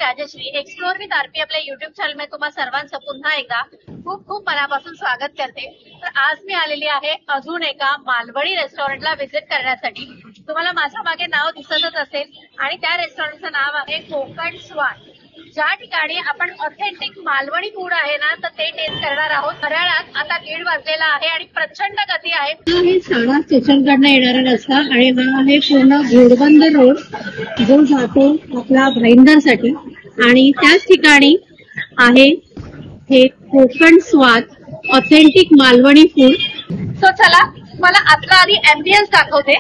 Rajshri explore with RP आपल्या YouTube channel मध्ये तुम्हा सर्वांचं पुन्हा एकदा खूप खूप मनापासून स्वागत करते। तर आज मी आलेली आहे अजून एका मालवणी रेस्टॉरंटला व्हिजिट करण्यासाठी। तुम्हाला माझ्या मागे नाव दिसतच असेल आणि त्या रेस्टॉरंटचं नाव आहे कोकण स्वाद, ज्या ठिकाणी आपण ऑथेंटिक मालवणी फूड आहे ना तर ते टेस्ट करणार आहोत। घड्याळात आता 1:30 वाजलेला आहे आणि प्रचंड गती आहे। हे साडा स्टेशनकडनं येणारा रस्ता आणि हा आहे पूर्ण घोडबंदर रोड जो जातो आपला भाईंदरसाठी आणि त्याच ठिकाणी आहे हे कोकण स्वाद ऑथेंटिक मालवणी फूड। सो चला मला आतला आधी एम्बियन्स दाखवते।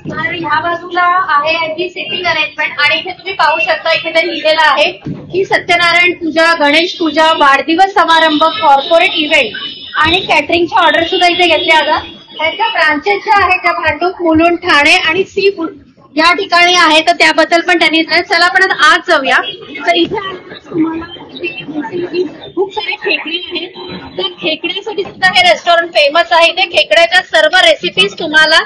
तर ह्या बाजूला आहे यांची सिटिंग अरेंजमेंट आणि इथे तुम्ही पाहू शकता इथे ते लिहिलेलं आहे की सत्यनारायण पूजा, गणेश पूजा, वाढदिवस समारंभ, कॉर्पोरेट इव्हेंट आणि कॅटरिंगच्या ऑर्डर सुद्धा इथे घेतल्या जातात। त्यांच्या ब्रांचेस ज्या आहेत त्या भांडूप, मुलुंड, ठाणे आणि सी फूड या ठिकाणी आहे, तर त्याबद्दल पण त्यांनी चला आपण आज जाऊया। तर इथे खूप सारे खेकडे आहेत, तर खेकड्यासाठी सुद्धा हे रेस्टॉरंट फेमस आहे। इथे खेकड्याच्या सर्व रेसिपीज तुम्हाला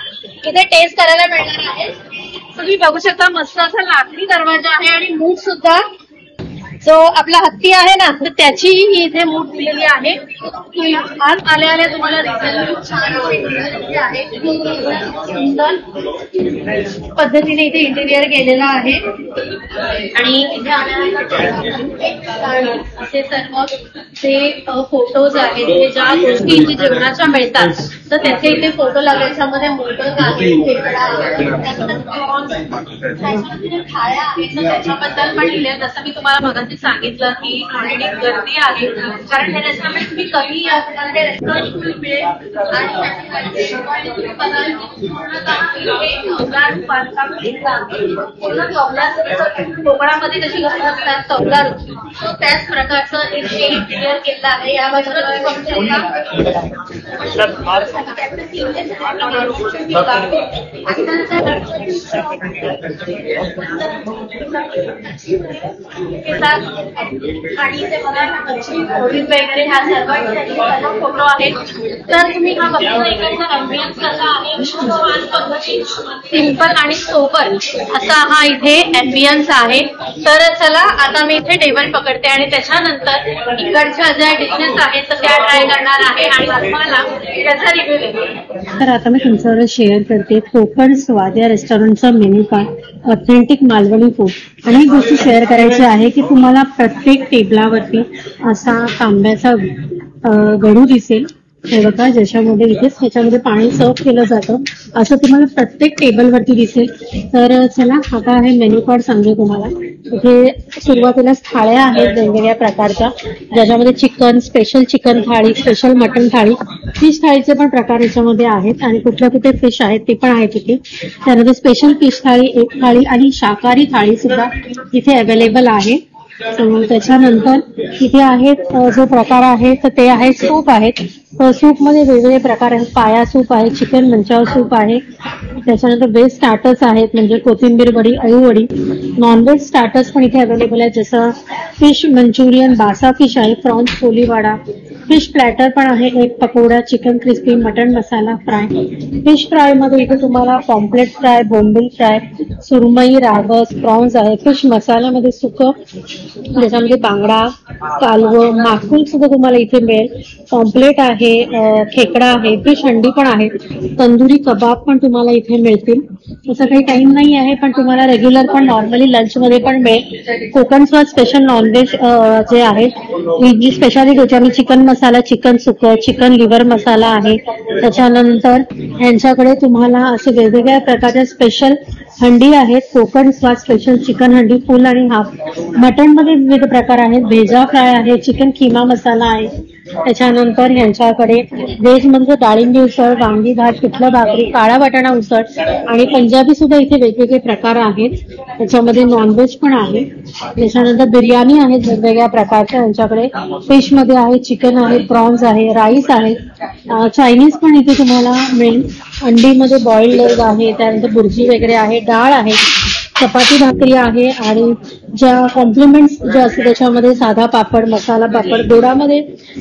इथे टेस्ट करायला मिळणार आहे। तुम्ही बघू शकता मस्त असा लाकडी दरवाजा आहे आणि मूठ सुद्धा जो आपला हत्ती आहे ना तर त्याची इथे मूठ दिलेली आहे। आज आले आले तुम्हाला दिसेल छान आहे, सुंदर पद्धतीने इथे इंटेरियर केलेलं आहे आणि इथे असे सर्व जे फोटोज आहेत ते ज्या गोष्टी इथे जेवणाच्या मिळतात तर त्याचे इथे फोटो लागायच्यामध्ये मोदक आहे, खेकडा आहे, थाळ्या आहेत, तर त्याच्याबद्दल पण लिहिले। जसं मी तुम्हाला मगाशी सांगितलं की ऑलरेडी गर्दी आहे कारण हे रेस्टॉरंट तुम्ही कधी या रेस्टॉरंट मिळेल कोकणामध्ये जशी घरं असतात चौदार त्याच प्रकारचं इथे इंटेरियर केलं आहे। या बाजूला आणि इथे बघा वगैरे ह्या सर्व फोटो आहेत। तर तुम्ही हा बघता इकडचा अम्बियन्स कसा आहे, सिंपल आणि सोबर असा हा इथे अम्बियन्स आहे। तर चला आता मी इथे टेबल पकडते आणि त्याच्यानंतर इकडच्या ज्या डिशेस आहेत तर त्या ट्राय करणार आहे आणि तुम्हाला त्याचा रिव्ह्यू देते। तर आता मी तुमच्यावर शेअर करते कोकण स्वाद या रेस्टॉरंटचा menu card, authentic Malvani food. आणि ही गोष्ट शेअर करायची आहे की तुम्हाला प्रत्येक टेबलावरती असा तांब्याचा गडू दिसेल, हे बघा ज्याच्यामध्ये इथेच त्याच्यामध्ये पाणी सर्व केलं जातं असं तुम्हाला प्रत्येक टेबलवरती दिसेल। तर चला आता आहे मेन्यू कार्ड सांगते तुम्हाला। इथे सुरुवातीलाच थाळ्या आहेत वेगवेगळ्या प्रकारच्या, ज्याच्यामध्ये चिकन, स्पेशल चिकन थाळी, स्पेशल मटन थाळी, फिश थाळीचे पण प्रकार याच्यामध्ये आहेत आणि कुठल्या कुठे फिश आहेत ते पण आहेत इथे। त्यानंतर स्पेशल फिश थाळी, एक थाळी आणि शाकाहारी थाळी सुद्धा इथे अवेलेबल आहे। त्याच्यानंतर इथे आहेत जो प्रकार आहे तर ते आहे सूप आहेत। सूप मध्ये वेगवेगळे प्रकार आहेत, पाया सूप आहे, चिकन मंचाव सूप आहे, त्याच्यानंतर व्हेज स्टार्टर्स आहेत म्हणजे कोथिंबीर वडी, अळूवडी। नॉनव्हेज स्टार्टर्स पण इथे अवेलेबल आहेत जसं फिश मंचुरियन, बासा फिश आहे, प्रॉन्स कोलीवाडा, फिश प्लॅटर पण आहे, एक पकोडा, चिकन क्रिस्पी, मटन मसाला फ्राय। फिश फ्राय मध्ये इथे तुम्हाला पॉम्पलेट फ्राय, बोंबील फ्राय, सुरमई, रावस, प्रॉन्स आहे। फिश मसाल्यामध्ये सुकं ज्याच्यामध्ये बांगडा, कालवं, माकुल सुद्धा तुम्हाला इथे मिळेल। पॉम्पलेट आहे, खेकडा आहे, फिश हंडी पण आहे, तंदुरी कबाब पण तुम्हाला इथे मिळतील। तसं काही टाइम नाही आहे पण तुम्हाला रेग्युलर पण नॉर्मली लंच मध्ये पण मिळेल। कोकण स्वाद स्पेशल नॉनव्हेज जे आहे ही जी स्पेशालिटी होती आम्ही चिकन मसाला, चिकन सुकं, चिकन लिव्हर मसाला आहे। त्याच्यानंतर यांच्याकडे तुम्हाला असे वेगवेगळ्या प्रकारच्या स्पेशल हंडी आहेत, कोकण स्वाद स्पेशल चिकन हंडी फुल आणि हाफ। मटन मध्ये विविध प्रकार आहेत, भेजा फ्राय आहे, चिकन किमा मसाला आहे। त्याच्यानंतर यांच्याकडे व्हेज म्हणजे डाळिंबी उसळ, वांगी भात, पिठलं भाकरी, काळा वाटाणा उसळ आणि पंजाबी सुद्धा इथे वेगवेगळे प्रकार आहेत। त्याच्यामध्ये नॉनव्हेज पण आहे। त्याच्यानंतर बिर्याणी आहेत वेगवेगळ्या प्रकारच्या यांच्याकडे, फिश मध्ये आहे, चिकन आहे, प्रॉन्स आहे, राईस आहे, चायनीज पण इथे तुम्हाला मिळेल। अंडीमध्ये बॉइल्ड एग आहे, त्यानंतर बुर्जी वगैरे आहे, डाळ आहे, चपाती भाकरी आहे आणि ज्या कॉम्प्लिमेंट्स जे असते त्याच्यामध्ये साधा पापड, मसाला पापड, गोडामध्ये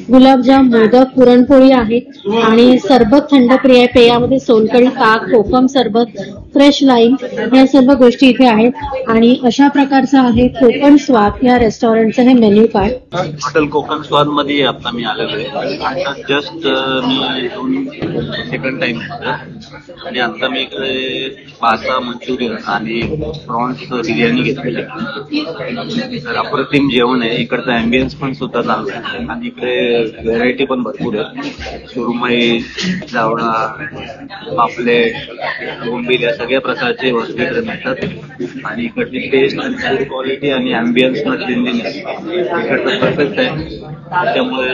गुलाबजाम, मोदक, पुरणपोळी आहे आणि सरबत थंड पेयामध्ये सोलकढी, ताक, कोकम सरबत, फ्रेश लाईम या सर्व गोष्टी इथे आहेत आणि अशा प्रकारचं आहे कोकण स्वाद या रेस्टॉरंटचं हे मेन्यू कार्ड. हॉटेल कोकण स्वाद मध्ये आता मी आलेलो आहे. आता जस्ट मी सेकंड टाइम आणि आता मी इकडे पास्ता, मंचुरियन आणि प्रॉन्स बिर्याणी घेतलेली. तर अप्रतिम जेवण आहे. इकडचं अँबियन्स पण सुद्धा चांगलं आहे आणि इकडे व्हेरायटी पण भरपूर आहे. सुरमई, जावडा, पापलेट, बोंबील या सगळ्या प्रकारचे वस्तू इकडे मिळतात आणि इकडची टेस्ट आणि फूड क्वालिटी आणि अँबियन्स क्लिनलीनेस इकडचं परफेक्ट आहे. त्यामुळे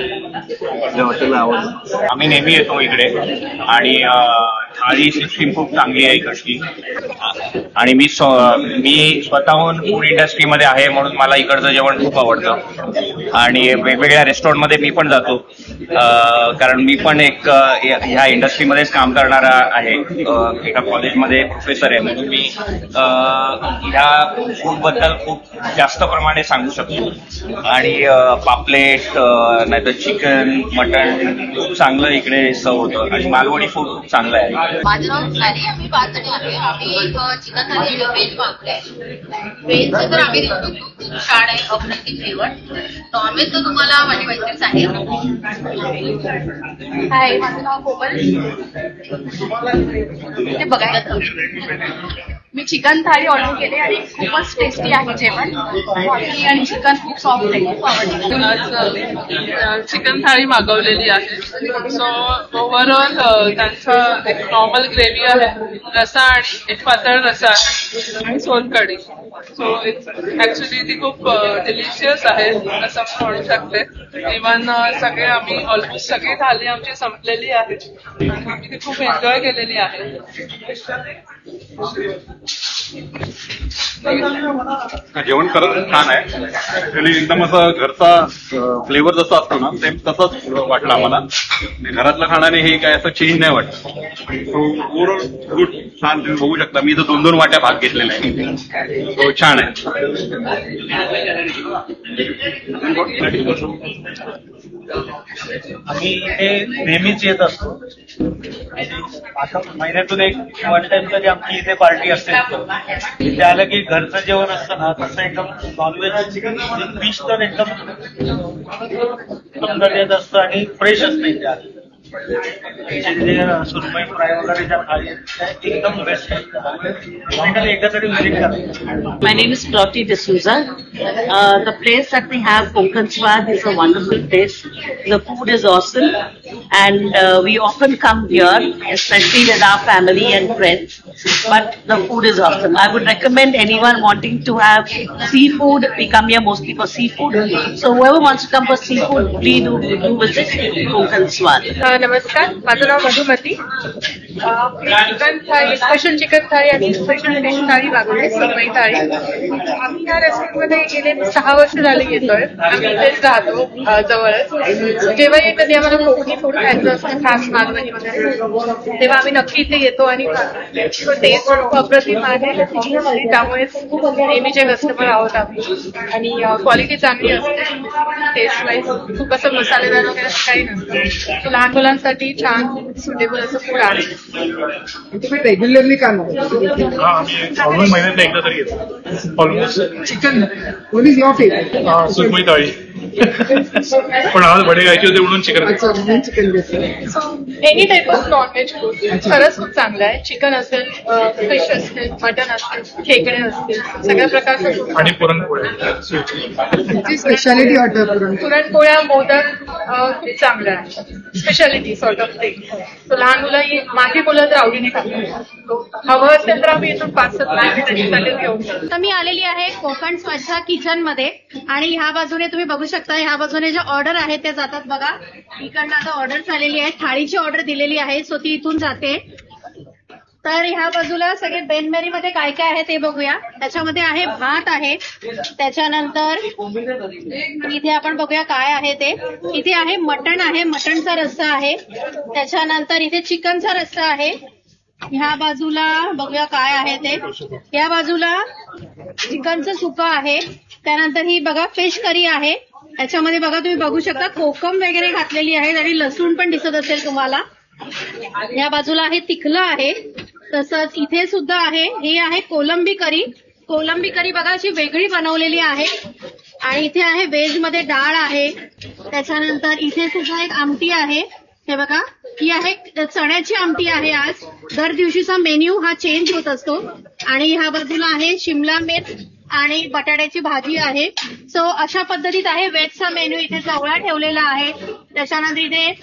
या हॉटेलला आवडतं. आम्ही नेहमी येतो इकडे आणि थाळी सिस्टीम खूप चांगली आहे इकडची आणि मी स्वतःहून फूड इंडस्ट्रीमध्ये आहे म्हणून मला इकडचं जेवण खूप आवडतं आणि वेगवेगळ्या रेस्टॉरंटमध्ये मी पण जातो कारण मी पण एक ह्या इंडस्ट्रीमध्येच काम करणारा आहे. एका कॉलेजमध्ये प्रोफेसर आहे म्हणून मी ह्या फूडबद्दल खूप जास्त प्रमाणे सांगू शकतो आणि पापलेट नाहीतर चिकन, मटण खूप चांगलं इकडे सर्व होतं आणि मालवणी फूड खूप चांगलं आहे. माझं नाव सारी, आम्ही 5 जणी आहे. आम्ही एक चिकन थाली व्हेज मागवले. व्हेजचं तर आम्ही देतो खूप छान आहे, अप्रतिम जेवण. नॉनव्हेजचं तुम्हाला माझी मैत्रीण सांगेल. हाय, माझं नाव कोमल. ते बघायला मी चिकन थाळी ऑर्डर केली आणि खूपच टेस्टी आहे जेवण आणि चिकन खूप सॉफ्ट आहे, खूप आवडलं. चिकन थाळी मागवलेली आहे. सो ओव्हरऑल त्यांचा एक नॉर्मल ग्रेव्ही आहे, रसा आणि एक पातळ रसा आहे आणि सोलकढी. सो ऍक्च्युली ती खूप डिलिशियस आहे असं मी म्हणू शकते. इव्हन सगळे आम्ही ऑलमोस्ट सगळी थाळी आमची संपलेली आहे. आम्ही ती खूप एन्जॉय केलेली आहे. जेवण खरंच छान आहे. ऍक्च्युली एकदम असं घरचा फ्लेवर जसा असतो ना सेम तसंच वाटलं आम्हाला. घरातलं खाण्याने हे काय असं चेंज नाही वाटत. सो ओव्हरऑल गुड, छान. तुम्ही बघू शकता मी इथं 2-2 वाट्या भाग घेतलेला आहे. सो छान आहे. आम्ही इथे नेहमीच येत असतो. आता महिन्यातून एक 1 टाइम तरी आमची इथे पार्टी असते. इथे आलं की घरचं जेवण असतं ना तसं एकदम नॉनव्हेज फिश तर एकदम दर्जाचं असतं आणि फ्रेश असतं इथे. सुरमई फ्राय वगैरे ज्या थाळी आहेत एकदम बेस्ट आहेत. एकदा तरी व्हिजिट करा. My name is Plotty D'Souza. The place that we have, Konkan Swad, is a wonderful place. The food is awesome and we often come here, especially with our family and friends. But the food is awesome. I would recommend anyone wanting to have seafood, we come here mostly for seafood. So whoever wants to come for seafood, please do visit Konkan Swad. नमस्कार, माझं नाव Madhumati. Chicken थाळी, special chicken थाळी आणि special fish थाळी मागवली, सुरमई थाळी. आम्ही या रेस्टॉरंटमध्ये गेले 6 वर्ष झाले येतोय. आम्ही इथेच राहतो जवळच. जेव्हा कधी आम्हाला कोकणी फूड खायचं असतं, खास मालवणी वगैरे, तेव्हा आम्ही नक्की इथे येतो आणि टेस्ट अप्रतिम आहे. त्यामुळेच नेहमीचे कस्टमर आहोत आम्ही आणि क्वालिटी चांगली असते. टेस्ट वाईज खूप असं मसालेदार वगैरे काही नसतं. लहान मुलांसाठी छान सुटेबल असं फूड आहे. तुम्ही रेग्युलरली का नाही? ऑलमोस्ट महिन्यात एकदा तरी येतो. Almost chicken what is your favourite? Surmai thali. पण आज वडे खायचे होते म्हणून चिकन. चिकन घेतलं. Any type of non veg food खरंच खूप चांगलं आहे. चिकन असेल, फिश असेल, मटन असेल, खेकडे असतील, सगळ्या प्रकारचं फूड. आणि पुरणपोळ्या. स्पेशालिटी वाटतं पुरणपोळ्या, मोदक खूप चांगलं आहे. Speciality sort of thing. तो लहान मुलं, माझी मुलं तर आवडीने खातात. हवं असेल तर आम्ही इथून 5-7 त्याच्यासाठी घेऊन जातो. तर मी आलेली आहे कोकण स्वच्छ किचन मध्ये आणि ह्या बाजूने तुम्ही बघू शकता, ह्या बाजूने जे ऑर्डर आहे ते जातात बघा. इकडनं आता ऑर्डर झालेली आहे, थाळीची ऑर्डर दिलेली आहे, सो ती इथून जाते. तर ह्या बाजूला सगळे बेनमेरी मध्ये काय काय आहे ते बघूया. त्याच्यामध्ये आहे भात आहे, त्याच्यानंतर इथे आपण बघूया काय आहे ते. इथे आहे मटण आहे, मटणचा रस्सा आहे, त्याच्यानंतर इथे चिकनचा रस्सा आहे, ह्या बाजूला बघूया काय आहे ते. या बाजूला चिकनचं सुकं आहे. त्यानंतर ही बघा फिश करी आहे. याच्यामध्ये बघा तुम्ही बघू शकता कोकम वगैरे घातलेली आहे आणि लसूण पण दिसत असेल तुम्हाला. या बाजूला आहे तिखलं आहे. तसंच इथे सुद्धा आहे. ही आहे कोलंबी करी. कोलंबी करी बघा अशी वेगळी बनवलेली आहे. आणि इथे आहे व्हेज मध्ये डाळ आहे. त्याच्यानंतर इथे सुद्धा एक आमटी आहे. हे बघा ही आहे चण्याची आमटी आहे. आज दर दिवशीचा मेन्यू हा चेंज होत असतो. आणि ह्या बाजूला आहे शिमला मिर्च आणि बटाट्याची भाजी आहे. सो अशा पद्धतीत आहे व्हेजचा मेन्यू. इथे जवळा ठेवलेला आहे. त्याच्यानंतर इथे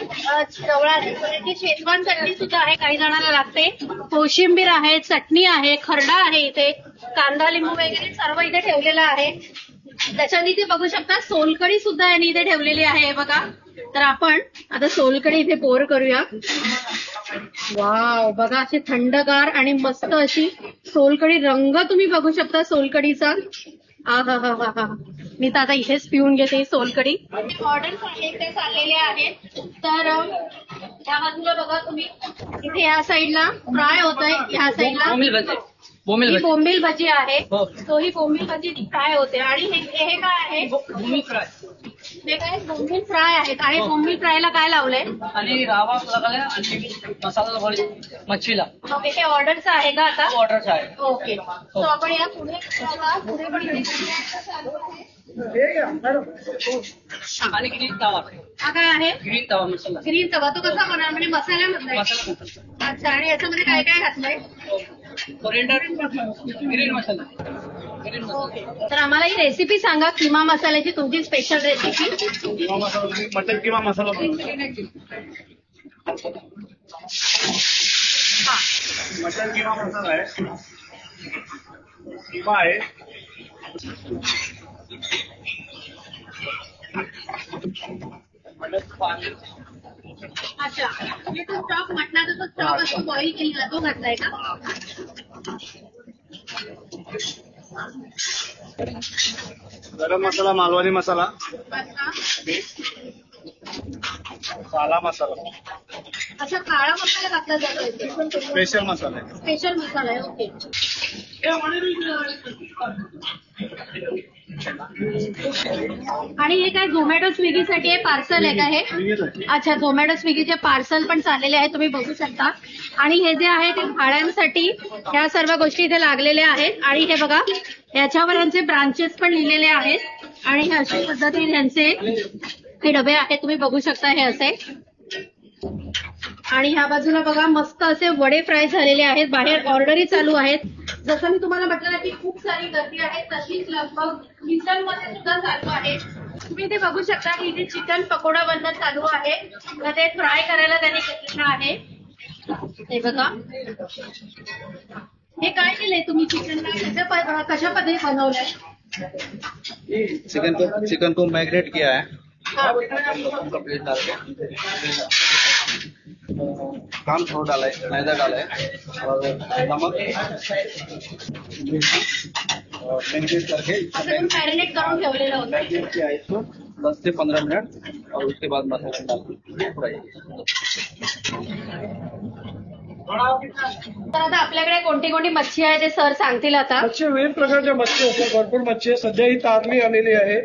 जवळाची शेजवान चटणी सुद्धा आहे, काही जणांना लागते. कोशिंबीर आहे, चटणी आहे, खरडा आहे, इथे कांदा लिंबू वगैरे सर्व इथे ठेवलेलं आहे. त्याच्यानंतर इथे बघू शकता सोलकढी सुद्धा यांनी इथे ठेवलेली आहे बघा. तर आपण आता सोलकढी इथे पोर करूया. वाव बघा अशी थंडगार आणि मस्त अशी सोलकढी. रंग तुम्ही बघू शकता सोलकढीचा. हा मी तर आता इथेच पिऊन घेते सोलकढी. ऑर्डर्स आहेत ते चाललेले आहेत. तर या बाजूला बघा तुम्ही इथे या साईडला फ्राय होत आहे. ह्या साईडला बोंबील भजी आहे. तो ही बोंबील भजी फ्राय होते. आणि हे काय आहे बोंबील फ्राय. हे काय बोंबील फ्राय आहेत. आणि बोंबील फ्रायला काय लावलंय आणि रावा लागलाय आणि मसाला भरी मच्छीला. ओके हे ऑर्डरचं आहे का आता. ऑर्डरचं आहे. ओके सो आपण या पुढे पण आणि ग्रीन तवा. हा काय आहे ग्रीन तवा मसाला. ग्रीन तवा. तो कसा बनणार म्हणजे मसाल्यामधला. अच्छा आणि याच्यामध्ये काय काय घातलंय. कोरिएंडर ग्रीन मसाला. तर आम्हाला ही रेसिपी सांगा किमा मसाल्याची तुमची स्पेशल रेसिपी. किमा मसाला मटन किमा मसाला. मटन किमा मसाला आहे. किमा आहे. अच्छा म्हणजे तो स्टॉक मटणाचा तो स्टॉक असतो बॉईल केलेला तो घातलाय का. गरम मसाला, मालवणी मसाला, काला मसाला. अच्छा काळा मसाला घातला जातो. स्पेशल मसाला आहे. स्पेशल मसाला आहे. ओके आणि हे काय झोमॅटो स्विगीसाठी आहे पार्सल आहे का हे. अच्छा झोमॅटो स्विगीचे पार्सल पण चाललेले आहेत तुम्ही बघू शकता. आणि हे जे आहे ते भाड्यांसाठी ह्या सर्व गोष्टी इथे लागलेल्या आहेत. आणि हे बघा याच्यावर यांचे ब्रांचेस पण लिहिलेले आहेत. आणि हे अशा पद्धतीने यांचे हे डबे आहेत तुम्ही बघू शकता. हे असे. आणि ह्या बाजूला बघा मस्त असे वडे फ्राय झालेले आहेत. बाहेर ऑर्डरही चालू आहेत. जसं मी तुम्हाला म्हटलं की खूप सारी गर्दी आहे तशीच लगभग किचन मध्ये सुद्धा चालू आहे. तुम्ही इथे बघू शकता की इथे चिकन पकोडा बनणं चालू आहे. ते फ्राय करायला त्यांनी घेतलेलं आहे. हे बघा हे काय केलंय तुम्ही चिकनला कशा पद्धतीने बनवलंय. चिकन को मैरिनेट किया है. कंप्लीट डाल के काम थोड़ा डाला है, मैदा डाला है और नमक मैरिनेट करके मॅरिनेट करून ठेवलेलं होतं. मैरिनेट किया है इसको 10 से 15 मिनट और उसके बाद मसाला डाल फ्राई. तर आता आपल्याकडे कोणती कोणती मच्छी आहे ते सर सांगतील. आता मच्छी विविध प्रकारच्या मच्छी असतात. भरपूर मच्छी आहे. सध्या ही तारली आलेली आहे.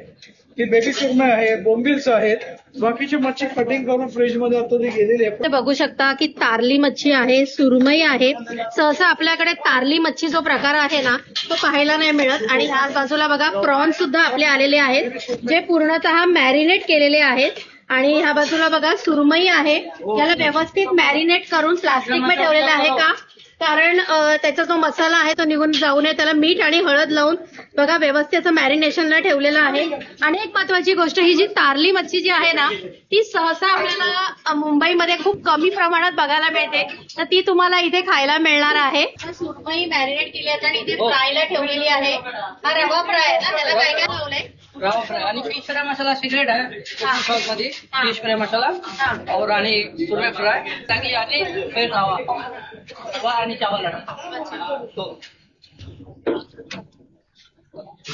ही बेबी सुरमई आहे. बोंबिल्स आहेत. बाकीची मच्छी कटिंग करून फ्रीज मध्ये आता ती गेलेली आहे. बघू शकता की तारली मच्छी आहे, सुरमई आहे. सहसा आपल्याकडे तारली मच्छी जो प्रकार आहे ना तो पाहायला नाही मिळत. आणि ह्या बाजूला बघा प्रॉन्स सुद्धा आपले आलेले आहेत जे पूर्णतः मॅरिनेट केलेले आहेत. आणि ह्या बाजूला बघा सुरमई आहे. याला व्यवस्थित मॅरिनेट करून प्लास्टिक मध्ये ठेवलेलं आहे का कारण त्याचा जो मसाला आहे तो निघून जाऊ नये. त्याला मीठ आणि हळद लावून बघा व्यवस्थित मॅरिनेशनला ठेवलेलं आहे. आणि एक महत्वाची गोष्ट ही जी तारली मच्छी जी आहे ना ती सहसा आपल्याला मुंबईमध्ये खूप कमी प्रमाणात बघायला मिळते. तर ती तुम्हाला इथे खायला मिळणार आहे. सुरमई मॅरिनेट केली आहे आणि इथे फ्रायला ठेवलेली आहे. हा रवा फ्राय आहे ना त्याला काय काय लावलंय. रवा फ्राय आणि फिश फ्राय मसाला सिक्रेट आहे सॉस मध्ये. फिश फ्राय मसाला और आणि सुरमई फ्राय ताकि आणि फिर रवा आणि चावल.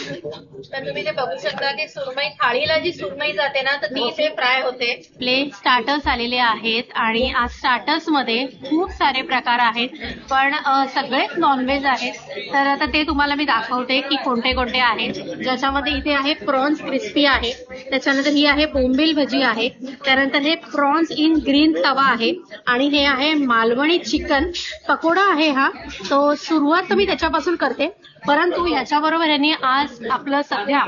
तर तुम्ही ते बघू शकता की सुरमई थाळीला जी सुरमई जाते ना तर ती इथे फ्राय होते. प्लेन स्टार्टर्स आलेले आहेत आणि आज स्टार्टर्स मध्ये खूप सारे प्रकार आहेत, पण सगळेच नॉनव्हेज आहेत. तर आता ते तुम्हाला मी दाखवते की कोणते कोणते आहेत. ज्याच्यामध्ये इथे आहे प्रॉन्स क्रिस्पी आहे, त्याच्यानंतर ही आहे बोंबील भजी आहे, त्यानंतर हे प्रॉन्स इन ग्रीन तवा आहे आणि हे आहे मालवणी चिकन पकोडा आहे. हा तो सुरुवात मी त्याच्यापासून करते, परंतु ह्याच्याबरोबर यांनी आज आपलं सध्या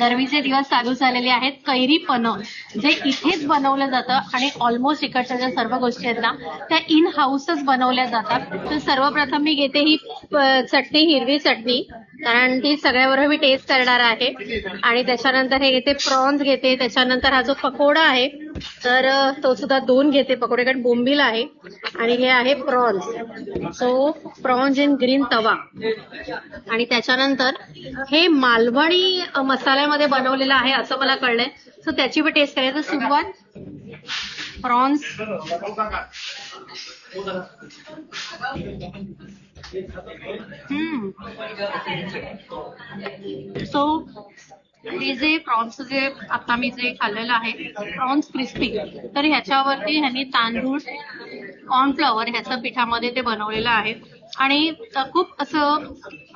गरमीचे दिवस चालू झालेले आहेत कैरी पन्ह, जे इथेच बनवलं जातं आणि ऑलमोस्ट इकडच्या ज्या सर्व गोष्टी आहेत ना त्या इन हाऊसच बनवल्या जातात. तर सर्वप्रथम मी घेते ही चटणी, हिरवी चटणी, कारण ती सगळ्याबरोबर मी टेस्ट करणार आहे. आणि त्याच्यानंतर हे घेते प्रॉन्स घेते, त्याच्यानंतर हा जो पकोडा आहे तर तो सुद्धा 2 घेते पकोडे, कारण बोंबील आहे आणि हे आहे prawns. So prawns in green तवा. आणि त्याच्यानंतर हे मालवणी मसाल्यामध्ये बनवलेलं आहे असं मला कळलंय, सो त्याची पण टेस्ट करायचं. सुरुवात प्रॉन्स, सो हे जे प्रॉन्स जे आता मी जे खाल्लेलं आहे प्रॉन्स क्रिस्पी, तर ह्याच्यावरती ह्यांनी तांदूळ कॉर्नफ्लॉवर ह्याचं पिठामध्ये ते बनवलेलं आहे आणि खूप असं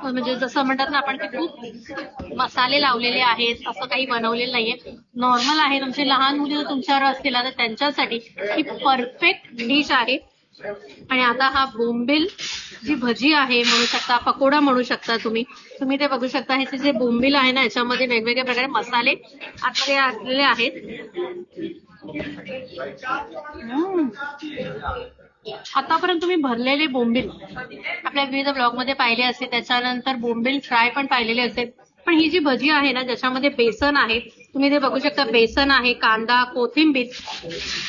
म्हणजे जसं म्हणतात ना आपण की खूप मसाले लावलेले आहेत असं काही बनवलेलं नाहीये, नॉर्मल आहे. तुमचे लहान मुली जर तुमच्यावर असतील तर त्यांच्यासाठी ही परफेक्ट डिश आहे. आणि आता हा बोंबील जी भजी आहे म्हणू शकता, पकोडा म्हणू शकता तुम्ही ते बघू शकता. ह्याचे जे बोंबील आहे ना याच्यामध्ये वेगवेगळ्या प्रकारे मसाले आतमध्ये असलेले आहेत. आतापर्यंत तुम्ही भरलेले बोंबील आपल्या विविध ब्लॉग मध्ये पाहिले असते, त्याच्यानंतर बोंबील फ्राय पण पाहिलेले असेल, पण ही जी भजी आहे ना ज्याच्यामध्ये बेसन आहे तुम्ही ते बघू शकता, बेसन आहे, कांदा, कोथिंबीर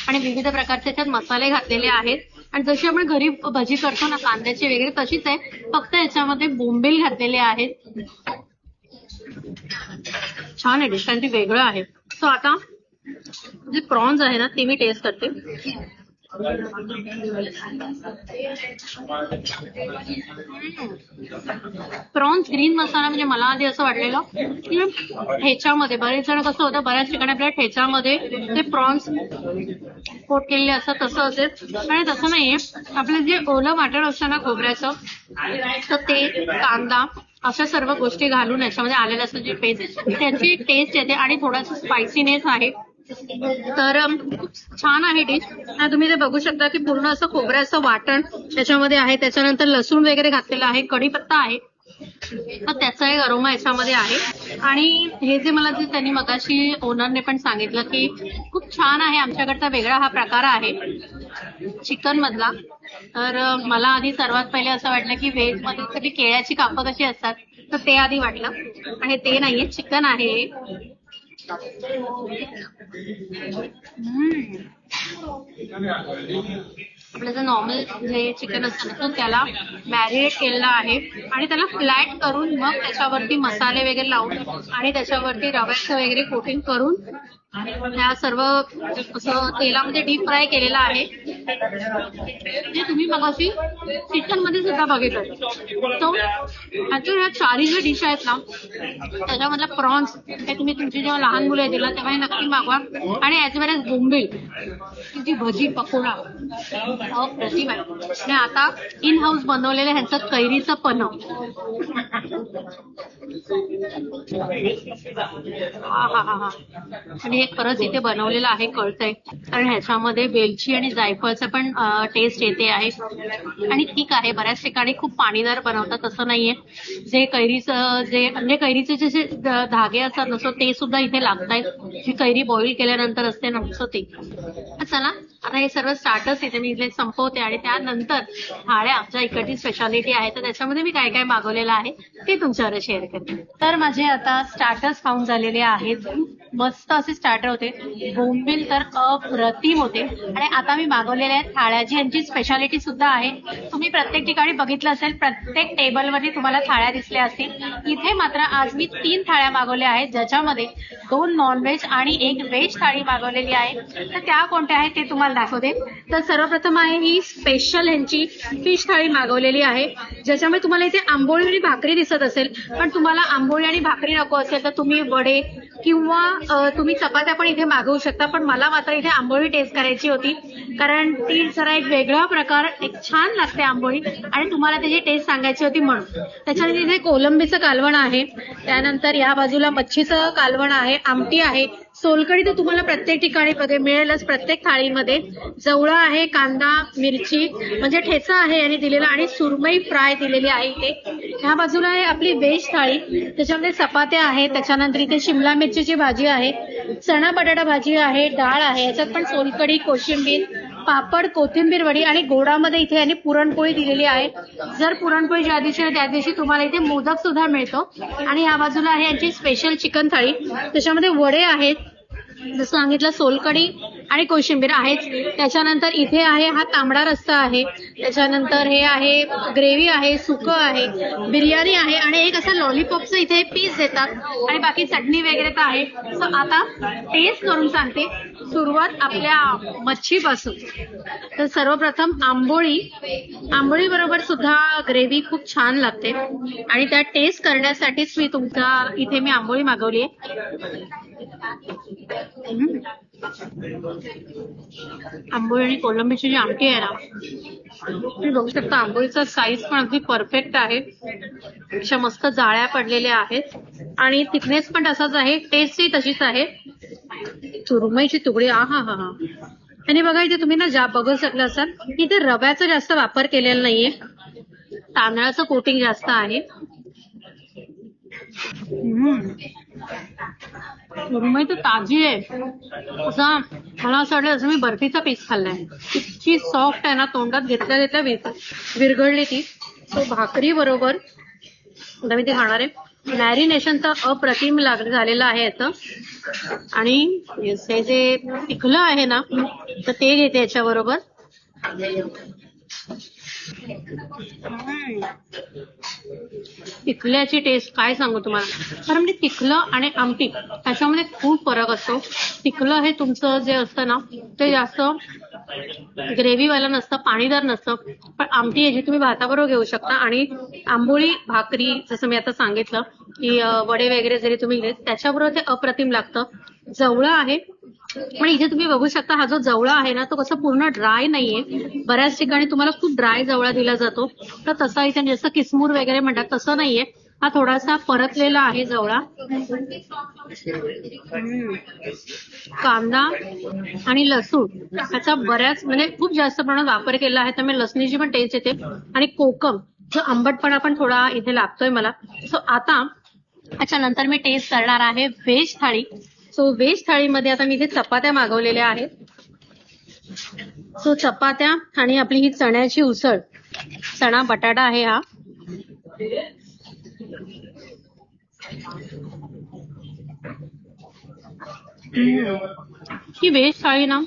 आणि विविध प्रकारचे त्याच्यात मसाले घातलेले आहेत. आणि जशी आपण घरी भजी करतो ना कांद्याची वगैरे तशीच आहे, फक्त याच्यामध्ये बोंबील घातलेले आहेत. छान आहे डिश, कारण ती वेगळं आहे. सो आता जे प्रॉन्स आहे ना ते मी टेस्ट करते. प्रॉन्स ग्रीन मसाला म्हणजे मला आधी असं वाटलेलं की ठेच्यामध्ये, बरेच जण कसं होतं बऱ्याच ठिकाणी आपल्या ठेच्यामध्ये ते प्रॉन्स कोट केलेले असतात तसं असेल, आणि तसं नाहीये. आपलं जे ओलं वाटण असतं ना खोबऱ्याचं, तर ते कांदा अशा सर्व गोष्टी घालून याच्यामध्ये आलेलं असतं जे पेस्ट, त्याची टेस्ट येते आणि थोडासा स्पायसीनेस आहे. तर खूप छान आहे डिश. आणि तुम्ही ते बघू शकता की पूर्ण असं खोबऱ्याचं वाटण त्याच्यामध्ये आहे, त्याच्यानंतर लसूण वगैरे घातलेलं आहे, कढीपत्ता आहे, तर त्याचा एक अरोमा याच्यामध्ये आहे. आणि हे जे मला जे त्यांनी मगाशी ओनरने पण सांगितलं की खूप छान आहे, आमच्याकडचा वेगळा हा प्रकार आहे चिकन मधला. तर मला आधी सर्वात पहिले असं वाटलं की व्हेज मध्ये कधी केळ्याची कापं कशी असतात तर ते आधी वाटलं, आणि ते नाहीये, चिकन आहे. आपलं जे नॉर्मल जे चिकन असतं ना त्याला मॅरिनेट केलेलं आहे आणि त्याला फ्लॅट करून मग त्याच्यावरती मसाले वगैरे लावून आणि त्याच्यावरती रव्याचं वगैरे कोटिंग करून ह्या सर्व असं तेलामध्ये डीप फ्राय केलेलं आहे. जे तुम्ही मगाशी चिकन मध्ये सुद्धा बघितलं. तो ह्याच्या ह्या चारी ज्या डिश आहेत ना त्याच्यामधला प्रॉन्स हे तुम्ही तुमची जेव्हा लहान मुलं येतील ना तेव्हा हे नक्की मागवा. आणि ॲज वेल एज बोंबील जी भजी पकोडा अप्रतिम आहे. आणि आता इन हाऊस बनवलेलं ह्यांचं कैरीचं पन्ह, हा आणि हे खरंच इथे बनवलेलं आहे कळतंय, कारण ह्याच्यामध्ये वेलची आणि जायफळचं पण टेस्ट येते आहे. आणि ठीक आहे, बऱ्याच ठिकाणी खूप पाणीदार बनवतात असं नाहीये. जे कैरीचं जे म्हणजे कैरीचे जे धागे असतात नसतो ते सुद्धा इथे लागतायत, जी कैरी बॉईल केल्यानंतर असते नसतं ते. चला आता हे सर्व स्टार्टर्स इथे मी इथे संपवते आणि त्यानंतर थाळ्या ज्या इकडची स्पेशालिटी आहे तर त्याच्यामध्ये मी काय काय मागवलेलं आहे ते तुमच्यावर शेअर करते. तर माझे आता स्टार्टर्स खाऊन झालेले आहेत, मस्त असे स्टार्टर होते. बोंबील तर अप्रतिम होते. आणि आता मी मागवले मागवलेल्या आहेत थाळ्या, जी यांची स्पेशालिटी सुद्धा आहे. तुम्ही प्रत्येक ठिकाणी बघितलं असेल, प्रत्येक टेबलवरती तुम्हाला थाळ्या दिसल्या असतील. इथे मात्र आज मी 3 थाळ्या मागवल्या आहेत, ज्याच्यामध्ये 2 नॉनव्हेज आणि 1 व्हेज थाळी मागवलेली आहे. तर त्या कोणत्या आहेत ते तुम्हाला दाखवते. तर सर्वप्रथम आहे ही स्पेशल यांची फिश थाळी मागवलेली आहे, ज्याच्यामध्ये तुम्हाला इथे आंबोळी आणि भाकरी दिसत असेल. पण तुम्हाला आंबोळी आणि भाकरी नको असेल तर तुम्ही वडे किंवा तुम्ही चपात्या पण इथे मागवू शकता. पण मला मात्र इथे आंबोळी टेस्ट करायची होती, कारण ती जरा एक वेगळा प्रकार, एक छान लागते आंबोळी, आणि तुम्हाला त्याची टेस्ट सांगायची होती म्हणून. त्याच्यानंतर इथे कोलंबीचं कालवण आहे, त्यानंतर या बाजूला मच्छीचं कालवण आहे, आमटी आहे, सोलकढी तर तुम्हाला प्रत्येक ठिकाणी मिळेलच, प्रत्येक थाळीमध्ये. जवळा आहे, कांदा मिरची म्हणजे ठेचा आहे यांनी दिलेला, आणि सुरमई फ्राय दिलेली आहे इथे. ह्या बाजूला आहे आपली व्हेज थाळी, त्याच्यामध्ये चपात्या आहे, त्याच्यानंतर इथे शिमला मिरचीची भाजी आहे, चणा बटाटा भाजी आहे, डाळ आहे, याच्यात पण सोलकढी, कोशिंबीर, पापड, कोथिंबीर वडी, आणि गोडामध्ये इथे यांनी पुरणपोळी दिलेली आहे. जर पुरणपोळी ज्या दिवशी त्या दिवशी तुम्हाला इथे मोदक सुद्धा मिळतो. आणि या बाजूला आहे यांची स्पेशल चिकन थाळी, त्याच्यामध्ये वडे आहेत, जसं सांगितलं सोलकढी आणि कोशिंबीर आहेच. त्याच्यानंतर इथे आहे हा तांबडा रस्सा आहे, त्याच्यानंतर हे आहे ग्रेव्ही आहे, सुकं आहे, बिर्याणी आहे, आणि एक असं लॉलीपॉपचं इथे पीस देतात, आणि बाकी चटणी वगैरे तर आहे. सो आता टेस्ट करून सांगते, सुरुवात आपल्या मच्छीपासून. तर सर्वप्रथम आंबोळी बरोबर सुद्धा ग्रेव्ही खूप छान लागते, आणि त्या टेस्ट करण्यासाठीच इथे मी आंबोळी मागवली आहे. आंबोळी आणि कोलंबीची जी आमटी आहे ना, तुम्ही बघू शकता आंबोळीचा साईज पण अगदी परफेक्ट आहे, अशा मस्त जाळ्या पडलेल्या आहेत, आणि थिकनेस पण तसाच आहे, टेस्टही तशीच आहे. सुरमईची तुकडी हा. आणि बघा इथे तुम्ही ना बघू शकला असाल, इथे रव्याचा जास्त वापर केलेला नाहीये, तांदळाचं कोटिंग जास्त आहे. सुरमई तर ताजी आहे, असं मला असं वाटलं जसं मी बर्फीचा पीस खाल्लाय. इतकी सॉफ्ट आहे ना, तोंडात घेतल्या घेतल्या विरघळली ती. तो भाकरी बरोबर आता मी ते खाणार आहे. मॅरिनेशन तर अप्रतिम झालेलं आहे याचं, आणि हे जे पिकलं आहे ना, तर ते घेते याच्याबरोबर. पिकल्याची टेस्ट काय सांगू तुम्हाला, कारण म्हणजे पिकलं आणि आमटी त्याच्यामध्ये खूप फरक असतो. पिकलं हे तुमचं जे असतं ना, ते जास्त ग्रेव्हीवालं नसतं, पाणीदार नसतं, पण आमटी याची तुम्ही भाताबरोबर घेऊ शकता. आणि आंबोळी भाकरी जसं मी आता सांगितलं की वडे वगैरे जरी तुम्ही घेतले त्याच्याबरोबर ते अप्रतिम लागतं. जवळा आहे, पण इथे तुम्ही बघू शकता हा जो जवळा आहे ना, तो कसं पूर्ण ड्राय नाहीये. बऱ्याच ठिकाणी तुम्हाला खूप ड्राय जवळा दिला जातो, तर तसा इथे जसं किसमूर वगैरे म्हणतात तसं नाहीये, हा थोडासा परतलेला आहे जवळा. कांदा आणि लसूण ह्याचा बऱ्याच म्हणजे खूप जास्त प्रमाणात वापर केला आहे, त्यामुळे लसणीची पण टेस्ट येते. आणि कोकम जो आंबटपणा पण थोडा इथे लागतोय मला. सो आता त्याच्यानंतर मी टेस्ट करणार आहे व्हेज थाळी. सो व्हेज थाळीमध्ये आता मी इथे चपात्या मागवलेल्या आहेत. सो चपात्या आणि आपली ही चण्याची उसळ, चणा बटाटा आहे हा. ही व्हेज थाळी ना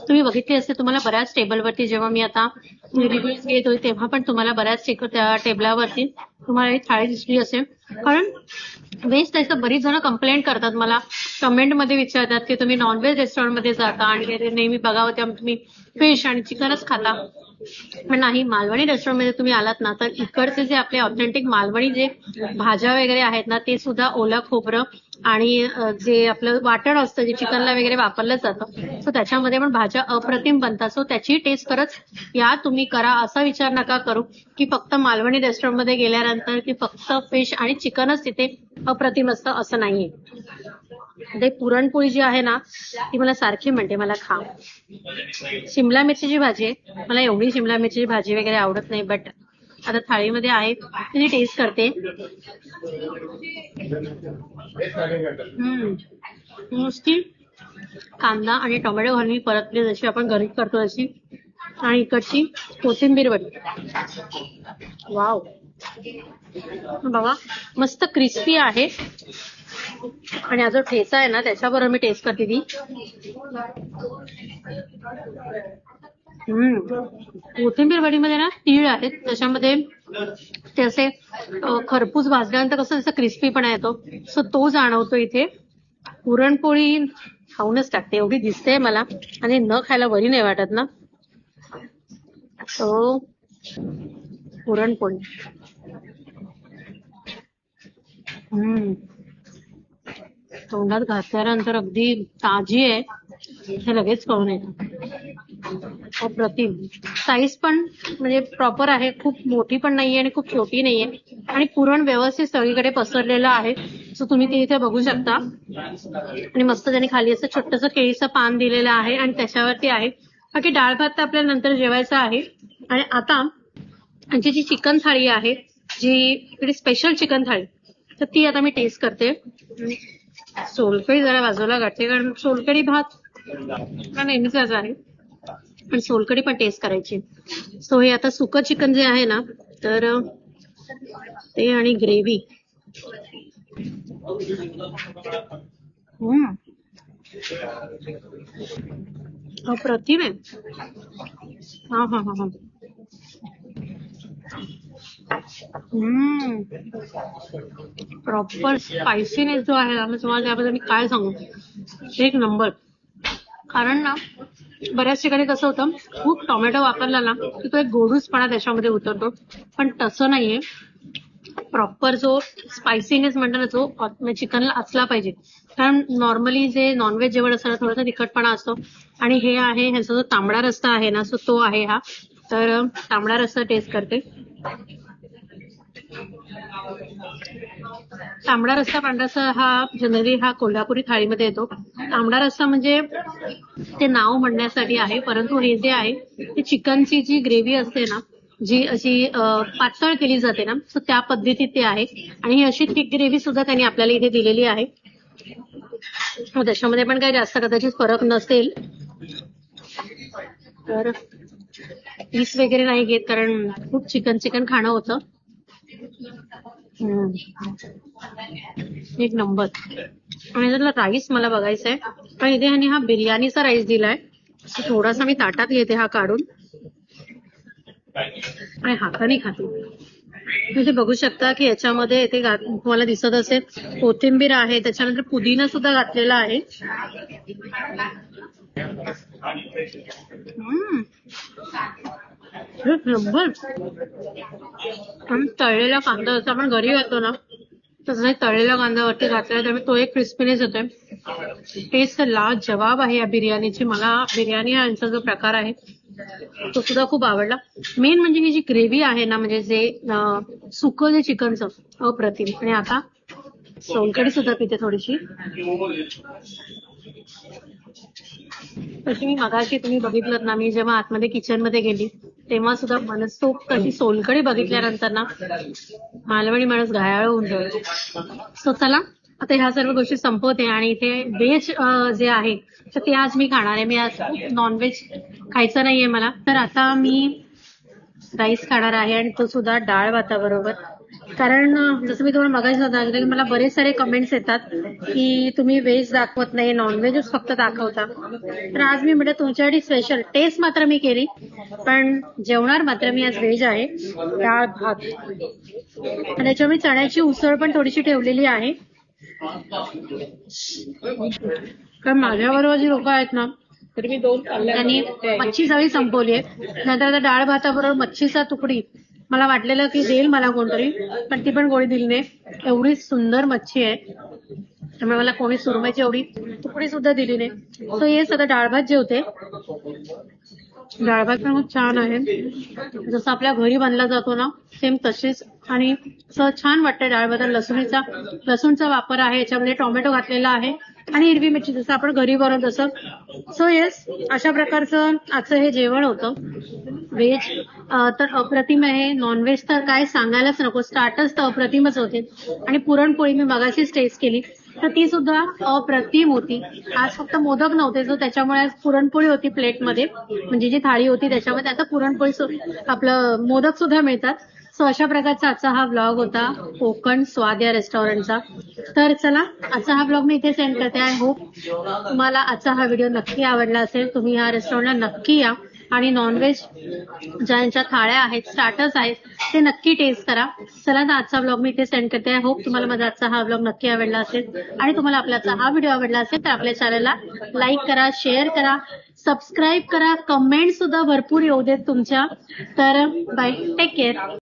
तुम्ही बघितली असते, तुम्हाला बऱ्याच टेबलवरती जेव्हा मी आता रिव्ह्यूज घेत होते तेव्हा पण तुम्हाला बऱ्याच त्या टेबलावरती तुम्हाला ही थाळी दिसली असेल. कारण व्हेज त्याचं बरीच जण कंप्लेंट करतात, मला कमेंटमध्ये विचारतात की तुम्ही नॉनव्हेज रेस्टॉरंटमध्ये जाता आणि नेहमी बघावं तेव्हा तुम्ही फिश आणि चिकनच खाता. पण नाही, मालवणी रेस्टॉरंटमध्ये तुम्ही आलात ना, तर इकडचे जे आपले ऑथेंटिक मालवणी जे भाज्या वगैरे आहेत ना, ते सुद्धा ओलं खोबरं आणि जे आपलं वाटण असतं जे चिकनला वगैरे वापरलं जातं, सो त्याच्यामध्ये पण भाज्या अप्रतिम बनतात. सो त्याची टेस्ट खरंच या तुम्ही करा. असा विचार नका करू की फक्त मालवणी रेस्टॉरंटमध्ये गेल्यानंतर की फक्त फिश आणि चिकनच तिथे अप्रतिम असतं, असं नाहीये. ते पुरणपोळी जी आहे ना, ती मला सारखी म्हणते मला खा. शिमला मिरचीची भाजी आहे, मला एवढी शिमला मिरचीची भाजी वगैरे आवडत नाही, बट आता थाळीमध्ये आहे ती टेस्ट करते. नुसती कांदा आणि टोमॅटो घालून परतली जशी आपण घरी करतो तशी, आणि इकडची कोथिंबीर वडी. वाव, बघा मस्त क्रिस्पी आहे. आणि हा जो ठेचा आहे ना त्याच्याबरोबर मी टेस्ट करते ती. कोथिंबीर वडीमध्ये ना तीळ आहेत, त्याच्यामध्ये ते असे खरपूस भाजल्यानंतर कसं असं क्रिस्पीपणा येतो, सो तो जाणवतो इथे. पुरणपोळी खाऊनच टाकते एवढी दिसते मला, आणि न खायला बरी नाही वाटत ना. सो पुरणपोळी तोंडात घातल्यानंतर अगदी ताजी आहे हे लगेच कळून येतं. अप्रतिम. साईज पण म्हणजे प्रॉपर आहे, खूप मोठी पण नाहीये आणि खूप छोटी नाहीये, आणि पुरण व्यवस्थित सगळीकडे पसरलेलं आहे. सो तुम्ही ते इथे बघू शकता. आणि मस्त त्यांनी खाली असं छोटंसं केळीचं पान दिलेलं आहे आणि त्याच्यावरती आहे. बाकी डाळ भात तर आपल्याला नंतर जेवायचं आहे. आणि आता आमची जी चिकन थाळी आहे, जी स्पेशल चिकन थाळी, तर ती आता मी टेस्ट करते. सोलकढी जरा बाजूला काढते, कारण सोलकढी भात हा नेहमीचाच आहे, पण सोलकढी पण टेस्ट करायची. सो हे आता सुकं चिकन जे आहे ना, तर ते आणि ग्रेव्ही. अप्रतिम आहे. हा हा हा हा. प्रॉपर स्पायसीनेस जो आहे ना, तुम्हाला त्याबद्दल मी काय सांगू, एक नंबर. कारण ना बऱ्याच ठिकाणी कसं होतं, खूप टोमॅटो वापरला ना की तो एक गोडूसपणा त्याच्यामध्ये उतरतो, पण तसं नाहीये. प्रॉपर जो स्पायसीनेस म्हणतो ना, जो चिकनला असला पाहिजे. कारण नॉर्मली जे नॉनव्हेज जेवण असतं ना, थोडासा तिखटपणा असतो, आणि हे आहे ह्याचा जो तांबडा रस्सा आहे ना, सो तो आहे हा. तर तांबडा रस्सा टेस्ट करते. तांबडा रस्सा पांढरा रस्सा हा जनरली हा कोल्हापुरी थाळीमध्ये येतो. तांबडा रस्सा म्हणजे ते नाव म्हणण्यासाठी आहे, परंतु हे जे आहे ते चिकनची जी ग्रेव्ही असते ना, जी अशी पातळ केली जाते ना, सो त्या पद्धतीत ते आहे. आणि ही अशी थिक ग्रेव्ही सुद्धा त्यांनी आपल्याला इथे दिलेली आहे. त्याच्यामध्ये पण काही जास्त कदाचित फरक नसेल. तर पीस वगैरे नाही घेत, कारण खूप चिकन खाणं होतं. एक नंबर. आणि त्यातला राईस मला बघायचा आहे, पण इथे ह्यांनी हा बिर्याणीचा राईस दिलाय. थोडासा मी ताटात घेते हा काढून, आणि हाताने खाते. तुम्ही बघू शकता की याच्यामध्ये इथे तुम्हाला दिसत असेल कोथिंबीर आहे, त्याच्यानंतर पुदिना सुद्धा घातलेला आहे. नंबर. आणि तळलेला कांदा जसा आपण घरी घालतो ना, तसं तळलेल्या कांद्यावरती घातलेला, त्यामुळे तो एक क्रिस्पीनेस येतोय. टेस्ट लाजवाब आहे या बिर्याणीची. मला बिर्याणी हा यांचा जो प्रकार आहे तो सुद्धा खूप आवडला. मेन म्हणजे ही जी ग्रेव्ही आहे ना, म्हणजे जे सुकं जे चिकनचं, अप्रतिम. आणि आता सोलकढी सुद्धा पिते थोडीशी. तशी मी मगाशी तुम्ही बघितलं ना, मी जेव्हा आतमध्ये किचन मध्ये गेली तेव्हा सुद्धा मनसोक्त अशी सोलकढी बघितल्यानंतर ना मालवणी माणूस घायाळ होऊन जातो. सो चला आता ह्या सर्व गोष्टी संपवते, आणि इथे व्हेज जे आहे तर ते आज मी खाणार आहे. मी आज नॉनव्हेज खायचं नाहीये मला, तर आता मी राईस खाणार आहे, आणि तो सुद्धा डाळ भाताबरोबर. कारण जसं मी तुम्हाला मगाशी सांगितलं की मला बरेच सारे कमेंट्स येतात की तुम्ही व्हेज दाखवत नाही, नॉनव्हेजच फक्त दाखवता. तर आज मी म्हटलं तुमच्यासाठी स्पेशल टेस्ट मात्र मी केली, पण जेवणार मात्र मी आज व्हेज आहे. डाळ भात, आणि त्याच्यावर मी चण्याची उसळ पण थोडीशी ठेवलेली आहे. कारण माझ्याबरोबर जी लोक आहेत ना, तर मी त्यांनी मच्छी सगळी संपवली आहे. नंतर आता डाळ भाताबरोबर मच्छीचा तुकडी मला वाटलेलं की देईल मला कोणतरी, पण ती पण गोळी दिली नाही. एवढी सुंदर मच्छी आहे, त्यामुळे मला कोणी सुरमईची एवढी तुकडी सुद्धा दिली नाही. सो हे सगळं डाळ भात जेवते. डाळ भात पण खूप छान आहे, जसं आपल्या घरी बनला जातो ना सेम तशीच. आणि छान वाटतं डाळ भात. लसूणचा वापर आहे याच्यामध्ये, टोमॅटो घातलेला आहे, आणि हिरवी मिरची जसं आपण घरी बनवतो तसं. सो येस, अशा प्रकारचं आजचं हे जेवण होतं. व्हेज तर अप्रतिम आहे, नॉनव्हेज तर काय सांगायलाच नको. स्टार्टर्स तर अप्रतिमच होते, आणि पुरणपोळी मी मगाशीच टेस्ट केली तर ती सुद्धा अप्रतिम होती. आज फक्त मोदक नव्हते, सो त्याच्यामुळे आज पुरणपोळी होती प्लेटमध्ये, म्हणजे जी थाळी होती त्याच्यामध्ये आता पुरणपोळी आपलं मोदक सुद्धा मिळतात. सो अशा प्रकारचा आजचा हा ब्लॉग होता कोकण स्वाद या रेस्टॉरंटचा. तर चला आजचा हा ब्लॉग मी इथे सेंड करते. आय होप तुम्हाला आजचा हा व्हिडिओ नक्की आवडला असेल. तुम्ही या रेस्टॉरंटला नक्की या, आणि नॉनव्हेज ज्यांच्या थाळ्या आहेत, स्टार्टर्स आहेत, ते नक्की टेस्ट करा. चला तर आजचा ब्लॉग मी इथे सेंड करते. आय होप तुम्हाला माझा आजचा हा ब्लॉग नक्की आवडला असेल आणि तुम्हाला आपल्याचा हा व्हिडिओ आवडला असेल तर आपल्या चॅनलला लाईक करा, शेअर करा, सबस्क्राईब करा, कमेंट सुद्धा भरपूर येऊ देत तुमच्या. तर बाय, टेक केअर.